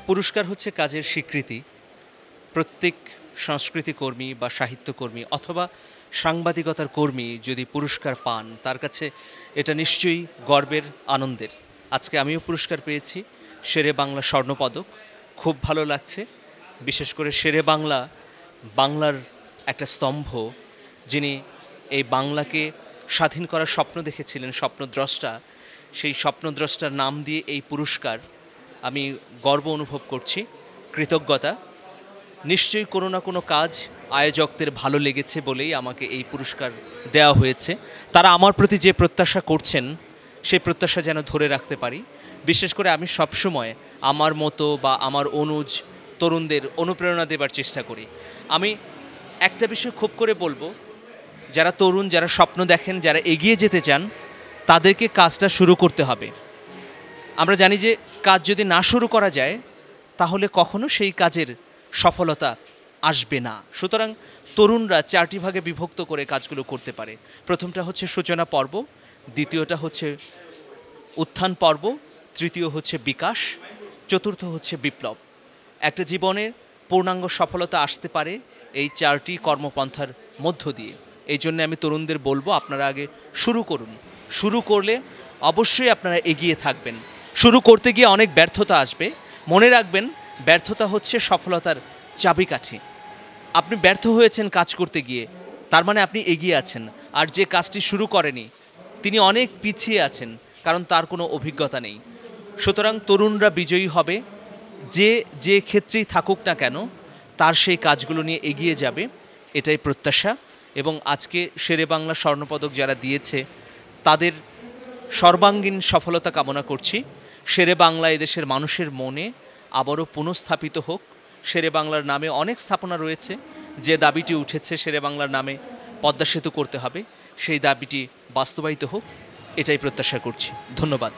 পুরস্কার হচ্ছে কাজের স্বীকৃতি। প্রত্যেক সংস্কৃতিকর্মী বা সাহিত্যকর্মী অথবা সাংবাদিকতার কর্মী যদি পুরস্কার পান, তার কাছে এটা নিশ্চয়ই গর্বের, আনন্দের। আজকে আমিও পুরস্কার পেয়েছি, শেরে বাংলা স্বর্ণপদক। খুব ভালো লাগছে। বিশেষ করে শেরে বাংলা, বাংলার একটা স্তম্ভ, যিনি এই বাংলাকে স্বাধীন করার স্বপ্ন দেখেছিলেন, স্বপ্নদ্রষ্টা, সেই স্বপ্নদ্রষ্টার নাম দিয়ে এই পুরস্কার। আমি গর্ব অনুভব করছি, কৃতজ্ঞতা। নিশ্চয়ই কোনো না কোনো কাজ আয়োজকদের ভালো লেগেছে বলেই আমাকে এই পুরস্কার দেওয়া হয়েছে। তারা আমার প্রতি যে প্রত্যাশা করছেন, সেই প্রত্যাশা যেন ধরে রাখতে পারি। বিশেষ করে আমি সবসময় আমার মতো বা আমার অনুজ তরুণদের অনুপ্রেরণা দেবার চেষ্টা করি। আমি একটা বিষয় খুব করে বলবো, যারা তরুণ, যারা স্বপ্ন দেখেন, যারা এগিয়ে যেতে চান, তাদেরকে কাজটা শুরু করতে হবে। আমরা জানি যে কাজ যদি না শুরু করা যায়, তাহলে কখনো সেই কাজের সফলতা আসবে না। সুতরাং তরুণরা 4টি ভাগে বিভক্ত করে কাজগুলো করতে পারে। প্রথমটা হচ্ছে সূচনা পর্ব, দ্বিতীয়টা হচ্ছে উত্থান পর্ব, তৃতীয় হচ্ছে বিকাশ, চতুর্থ হচ্ছে বিপ্লব। একটা জীবনের পূর্ণাঙ্গ সফলতা আসতে পারে এই 4টি কর্মপন্থার মধ্য দিয়ে। এই জন্য আমি তরুণদের বলবো, আপনারা আগে শুরু করুন। শুরু করলে অবশ্যই আপনারা এগিয়ে থাকবেন। শুরু করতে গিয়ে অনেক ব্যর্থতা আসবে। মনে রাখবেন, ব্যর্থতা হচ্ছে সফলতার চাবিকাঠি। আপনি ব্যর্থ হয়েছেন কাজ করতে গিয়ে, তার মানে আপনি এগিয়ে আছেন। আর যে কাজটি শুরু করেনি, তিনি অনেক পিছিয়ে আছেন, কারণ তার কোনো অভিজ্ঞতা নেই। সুতরাং তরুণরা বিজয়ী হবে। যে ক্ষেত্রেই থাকুক না কেন, তার সেই কাজগুলো নিয়ে এগিয়ে যাবে, এটাই প্রত্যাশা। এবং আজকে শেরে বাংলা স্বর্ণপদক যারা দিয়েছে, তাদের সর্বাঙ্গীন সফলতা কামনা করছি। শেরে বাংলা এদেশের মানুষের মনে আবারও পুনঃস্থাপিত হোক। শেরে বাংলার নামে অনেক স্থাপনা রয়েছে। যে দাবিটি উঠেছে শেরে বাংলার নামে পদ্মা সেতু করতে হবে, সেই দাবিটি বাস্তবায়িত হোক, এটাই প্রত্যাশা করছি। ধন্যবাদ।